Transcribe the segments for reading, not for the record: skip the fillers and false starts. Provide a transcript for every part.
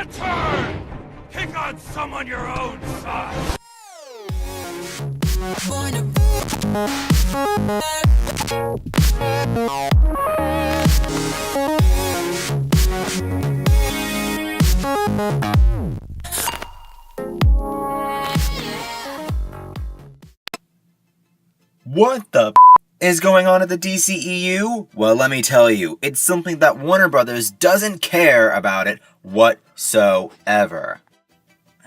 Lantern! Pick on someone your own size! What the is going on at the DCEU? Well, let me tell you, it's something that Warner Brothers doesn't care about it whatsoever.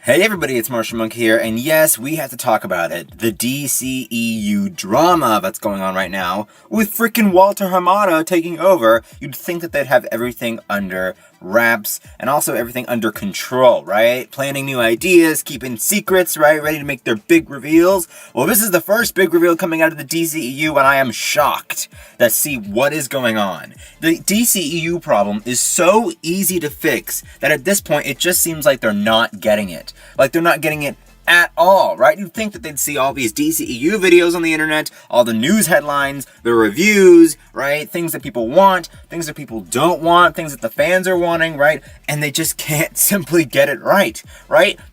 Hey everybody, it's Martian Monk here, and yes, we have to talk about it. The DCEU drama that's going on right now, with frickin' Walter Hamada taking over. You'd think that they'd have everything under wraps, and also everything under control, right? Planning new ideas, keeping secrets, right? Ready to make their big reveals. Well, this is the first big reveal coming out of the DCEU, and I am shocked to see what is going on. The DCEU problem is so easy to fix that at this point, it just seems like they're not getting it. Like they're not getting it at all, right? You'd think that they'd see all these DCEU videos on the internet, all the news headlines, the reviews, right? Things that people want, things that people don't want, things that the fans are wanting, right? And they just can't simply get it right?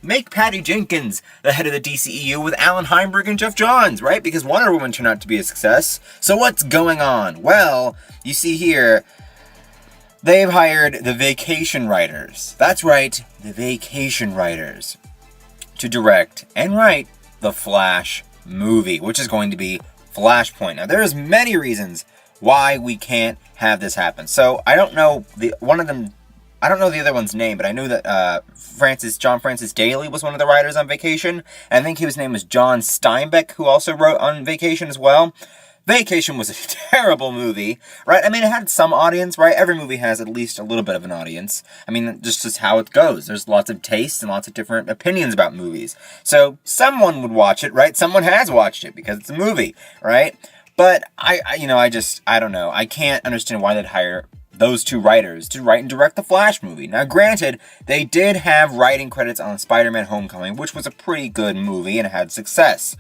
Make Patty Jenkins the head of the DCEU with Alan Heinberg and Jeff Johns, right? Because Wonder Woman turned out to be a success. So what's going on? Well, you see here, they've hired the vacation writers. That's right, the vacation writers, to direct and write the Flash movie, which is going to be Flashpoint. Now, there's many reasons why we can't have this happen. So I don't know the other one's name, but I knew that John Francis Daley was one of the writers on Vacation. And I think his name was John Steinbeck, who also wrote on Vacation as well. Vacation was a terrible movie, right? I mean, it had some audience, right? Every movie has at least a little bit of an audience. I mean, just how it goes. There's lots of tastes and lots of different opinions about movies. So someone would watch it, right? Someone has watched it because it's a movie, right? But I don't know. I can't understand why they'd hire those two writers to write and direct the Flash movie. Now, granted, they did have writing credits on Spider-Man Homecoming, which was a pretty good movie and it had success.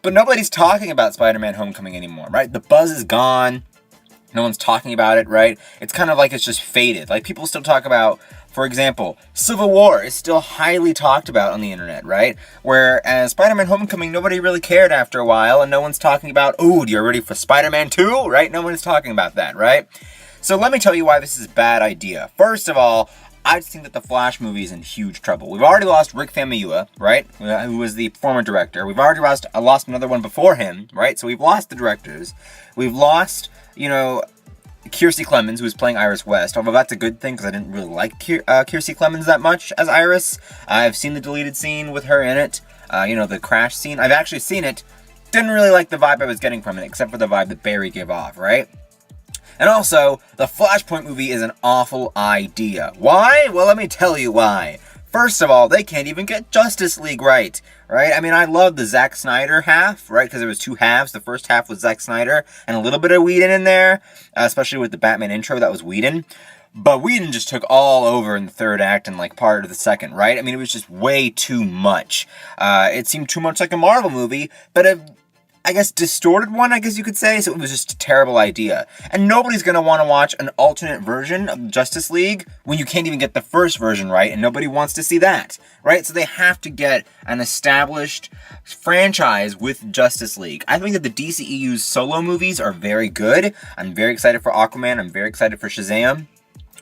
But nobody's talking about Spider-Man Homecoming anymore, right? The buzz is gone. No one's talking about it, right? It's kind of like it's just faded. Like, people still talk about, for example, Civil War is still highly talked about on the internet, right? Whereas Spider-Man Homecoming, nobody really cared after a while, and no one's talking about, oh, you're ready for Spider-Man 2, right? No one's talking about that, right? So let me tell you why this is a bad idea. First of all, I just think that the Flash movie is in huge trouble. We've already lost Rick Famuyiwa, right? Who was the former director. We've already lost another one before him, right? So we've lost the directors. We've lost, Kiersey Clemons, who was playing Iris West. Although that's a good thing, because I didn't really like Kiersey Clemons that much as Iris. I've seen the deleted scene with her in it. The crash scene. I've actually seen it. Didn't really like the vibe I was getting from it, except for the vibe that Barry gave off, right? And also, the Flashpoint movie is an awful idea. Why? Well, let me tell you why. First of all, they can't even get Justice League right? I mean, I love the Zack Snyder half, right? Because there was two halves. The first half was Zack Snyder, and a little bit of Whedon in there, especially with the Batman intro, that was Whedon. But Whedon just took all over in the third act and, part of the second, right? I mean, it was just way too much. It seemed too much like a Marvel movie, but I guess distorted one, I guess you could say, so it was just a terrible idea. And nobody's going to want to watch an alternate version of Justice League when you can't even get the first version right, and nobody wants to see that, right? So they have to get an established franchise with Justice League. I think that the DCEU's solo movies are very good. I'm very excited for Aquaman. I'm very excited for Shazam.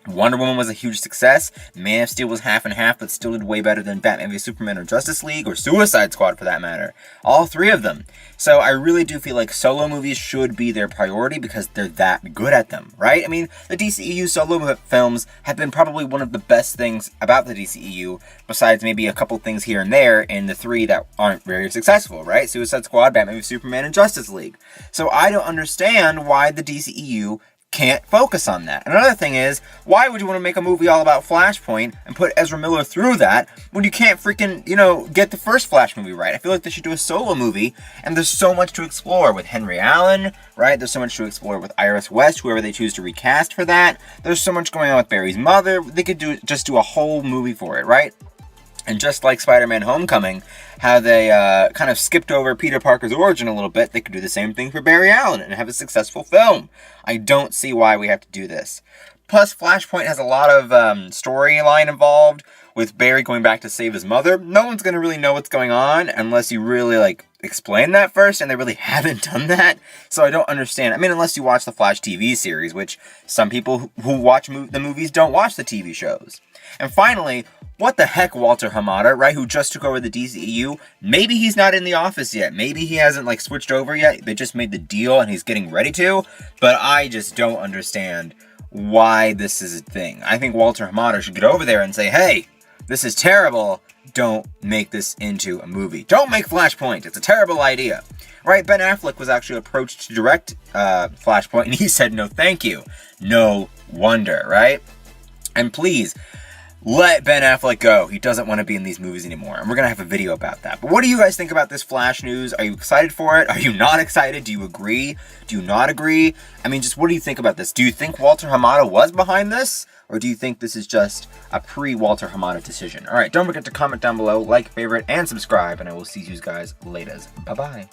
Wonder Woman was a huge success. Man of Steel was half and half, but still did way better than Batman v Superman or Justice League or Suicide Squad for that matter. All three of them. So I really do feel like solo movies should be their priority because they're that good at them, right? I mean, the DCEU solo films have been probably one of the best things about the DCEU, besides maybe a couple things here and there in the three that aren't very successful, right? Suicide Squad, Batman v Superman, and Justice League. So I don't understand why the DCEU can't focus on that. Another thing is, why would you want to make a movie all about Flashpoint and put Ezra Miller through that when you can't freaking, get the first Flash movie right? I feel like they should do a solo movie, and there's so much to explore with Henry Allen, right? There's so much to explore with Iris West, whoever they choose to recast for that. There's so much going on with Barry's mother. They could just do a whole movie for it, right? And just like Spider-Man Homecoming, how they kind of skipped over Peter Parker's origin a little bit, they could do the same thing for Barry Allen and have a successful film. I don't see why we have to do this. Plus, Flashpoint has a lot of storyline involved with Barry going back to save his mother, no one's going to really know what's going on unless you really, like, explain that first, and they really haven't done that. So I don't understand. I mean, unless you watch the Flash TV series, which some people who watch the movies don't watch the TV shows. And finally, what the heck, Walter Hamada, right, who just took over the DCEU, maybe he's not in the office yet. Maybe he hasn't, like, switched over yet. They just made the deal and he's getting ready to. But I just don't understand why this is a thing. I think Walter Hamada should get over there and say, hey, this is terrible. Don't make this into a movie. Don't make Flashpoint. It's a terrible idea. Right? Ben Affleck was actually approached to direct Flashpoint, and he said no thank you. No wonder, right? And please, let Ben Affleck go. He doesn't want to be in these movies anymore. And we're going to have a video about that. But what do you guys think about this Flash news? Are you excited for it? Are you not excited? Do you agree? Do you not agree? I mean, just what do you think about this? Do you think Walter Hamada was behind this? Or do you think this is just a pre-Walter Hamada decision? All right, don't forget to comment down below, like, favorite, and subscribe. And I will see you guys later. Bye-bye.